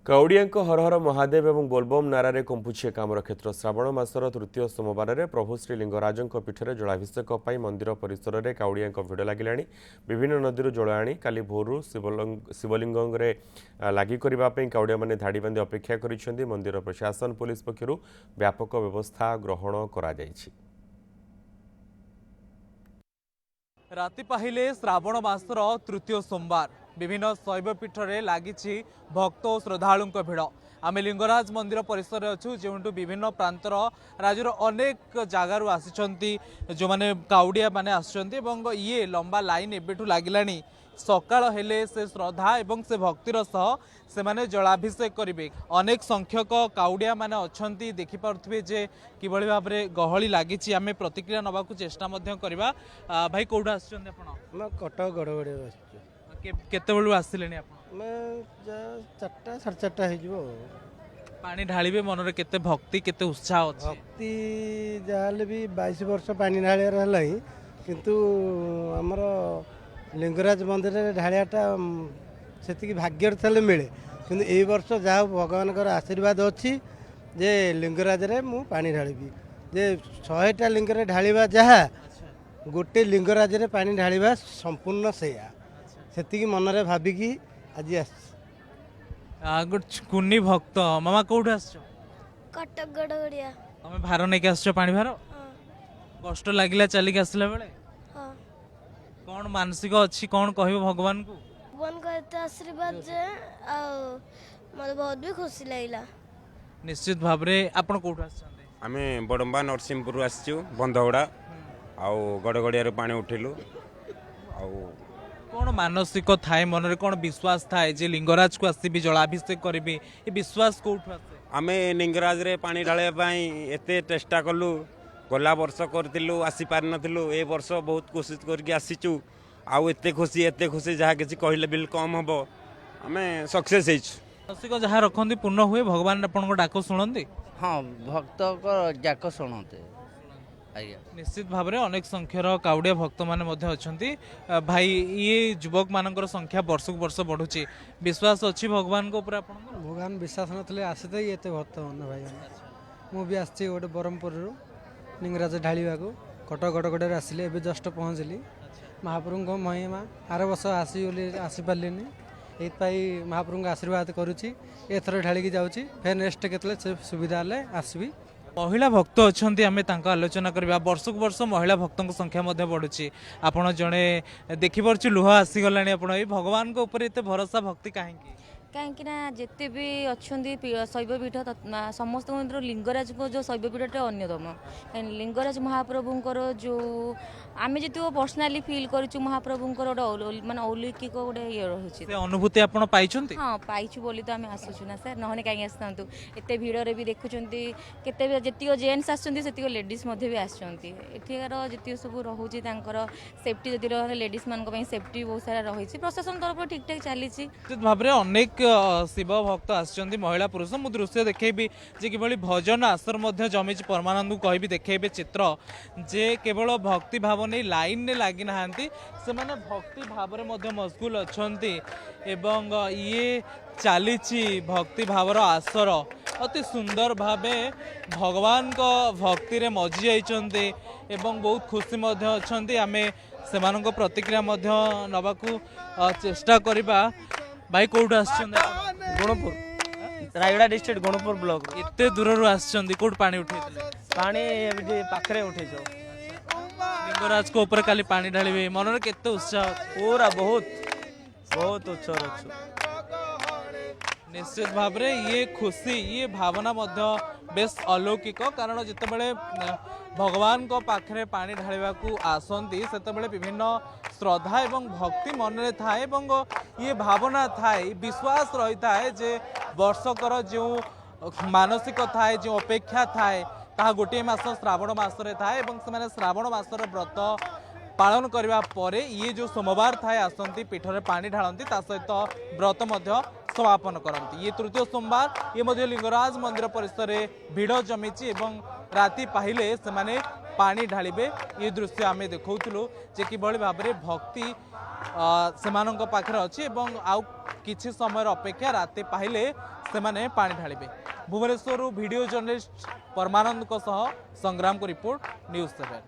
काउड़िया हर हर महादेव और बोलबम नारे कंपुछे कामर क्षेत्र श्रावण मासर तृतीय सोमवार में प्रभु श्री लिंगराज पीठ में जलाभिषेक मंदिर परिसर में काउड़िया भिड़ लगिला विभिन्न नदी जल आनी काली भोरू शिवलिंग लगी काउड़िया मैंने धाड़ी बांधि अपेक्षा कर मंदिर प्रशासन पुलिस पक्षर व्यापक व्यवस्था ग्रहण कर राति पाहिले श्रावण मासर तृतीय सोमवार विभिन्न शैवपीठ में लगी भक्त और श्रद्धालु भिड़ आम लिंगराज मंदिर परिसर अच्छु जो विभिन्न प्रांतर राज्यर अनेक जगार आसी जो मैंने काउड़िया मैंने ये लंबा लाइन एबेठू लगिलानी सकाळ हेले से श्रद्धा एवं से भक्तिर सह से माने जलाभिषेक करेंगे अनेक संख्यक काउड़िया माने अच्छी देखिपे जे किभली भाव में गहली लगी आम प्रतिक्रिया नवा चेष्टा करवा भाई कौटू आसुच्चंदी आपण कटक गड़गड़े केते बेलू आसिले चार्टा साढ़े चार्टा हो पानी ढालिबे मनरे केते भक्ति केते उत्साह अछि भक्ति जाले भी 22 वर्ष पानी ढालियार हला ही किंतु हमर लिंगराज मंदिर रे ढालियाटा सेतिकी भाग्यर थले मिले किंतु ए वर्ष जा भगवान कर आशीर्वाद अछि जे लिंगराज रे मु पानी ढालिबी जे 100टा लिंग रे ढालिबा जहा गोटे लिंगराज रे पानी ढालिबा संपूर्ण सेया सेतिकी मनरे भाबिकी आज कुन्नी भक्त मामा कौटू आस कटक गड़गड़िया तुम भार नहीं आस पानी भार कष्ट लगिला चलिक आसला बेले हाँ कौन मानसिक अच्छी कौन कह भगवान को भगवान का एते आशीर्वाद जे मत बहुत भी खुशी लगिला निश्चित भाव में आपण कौटू आछंते आमे बडम्बा नरसिंहपुर आसचु बंधगुड़ा आउ गड़गड़िया पानी उठिलु आउ कौन मानसिक थाए मन कौन विश्वास थाए जे लिंगराज को आसबि जलाभिषेक करी ये विश्वास कौटू आसे आमे लिंगराज रे पानी ढालिया पई एते चेष्टा कलु गला वर्ष करथिलु आसी पार नथिलु ए वर्ष बहुत कोशिश करके आसीचु आउ एते खुशी जहाँ किसी कहले बिल कम हम आमे सक्सेस हेचु मानसिक जहाँ रखती पूर्ण हुए भगवान आपन डाक शुणती हाँ भक्त जाक शुणते निश्चित भाव में अनेक संख्यार काउड़िया भक्त मैंने भाई ये युवक मान संख्या वर्ष को वर्ष बढ़ुची विश्वास अच्छी भगवान को भगवान विश्वास नथिले आसीते ये भक्त मन भाई मु भी आसी गोटे ब्रह्मपुर लिंगराज ढालिया को कटक गड़गड़े आसिले एवं जस्ट पहुँचली महाप्रभु महिमा आर वर्ष आसीपारे ये महाप्रभु आशीर्वाद करुच्ची एथर ढालिकी जाऊँगी फेर नेक्स्ट केतले सुविधा हेल्ले आसबि महिला भक्त अच्छा आम आलोचना करवा वर्ष को वर्ष महिला भक्तों संख्या बढ़ुची आपड़ जड़े देखिपे लुह आसीगला भगवान को ऊपर एत भरोसा भक्ति कहीं कहीं जिते भी अच्छा शैवपीठ समस्त लिंगराज को जो शैवपीठ अन्यतम कहीं लिंगराज महाप्रभुंर जो आम जी पर्सनाली फिल करूँ महाप्रभुंर गोटे मानने अलौकिक गोटे ये रही अनुभूति आप हाँ पाइछु बोली तो आम आसुचु ना सर नहने कहीं आसतु एत भिड़े भी देखुं जी जेन्ट्स आसती लेडीज भी आसकार जी सब रोचे सेफ्टी जदि रहा लेडीज मान सेफ्टी बहुत सारा रही प्रशासन तरफ ठीक ठाक चली भाव में अनेक शिव भक्त आसछन्ती महिला पुरुष मु दृश्य देखेबी जे किभली भजन आसर जमी परमानंद को कहबी देखेबे चित्र जे केवल भक्ति भाव नहीं लाइन ने लगी नहांती से माने भक्ति भाव में मशगुल अच्छन्ती एवं ये चलीची भक्ति भावर आसर अति सुंदर भावे भगवान को भक्ति रे मजी जाइछन्ती एवं बहुत खुशी अच्छन्ती आमे सेमानक प्रतिक्रिया नबाकू चेष्टा करिबा भाई कौटू गुणपुर रायगड़ा डिस्ट्रिक्ट गुणपुर ब्लॉक एत दूर आसछन्ती कौट पानी उठे पानी पाखरे उठे लिंगराज को ऊपर काली पानी ढालिबे मन रे केते उत्साह पूरा बहुत बहुत उत्साह अच्छु निश्चित भाव में ये खुशी ये भावना बेस अलौकिक कारण जितेबाला भगवान को पाखरे पानी ढालिबा को आसती से विभिन्न श्रद्धा एवं भक्ति मन में थाए ये भावना थाए विश्वास रही थाए जे वर्षकर जो मानसिक थाए जो अपेक्षा थाए ता गोटे मास श्रावण मासरे थाए से श्रावण मासर व्रत पालन करने पर ये जो सोमवार थाए आसती पीठरे पानी ढालती सहित व्रत समापन करती ये तृतीय सोमवार ये लिंगराज मंदिर परिसर भिड़ जमी राति पाहिले से माने पानी ढालिबे ये दृश्य आमे देखौथुलु जे कि बळी भाबरे भक्ति सेमानंक पाखरे अछि एवं आउ किछि समय अपेक्षा राति पाइले सेमाने पानी ढालिबे। भुवनेश्वर वीडियो जर्नलिस्ट परमानंद संग्राम को रिपोर्ट न्यूज़ 7।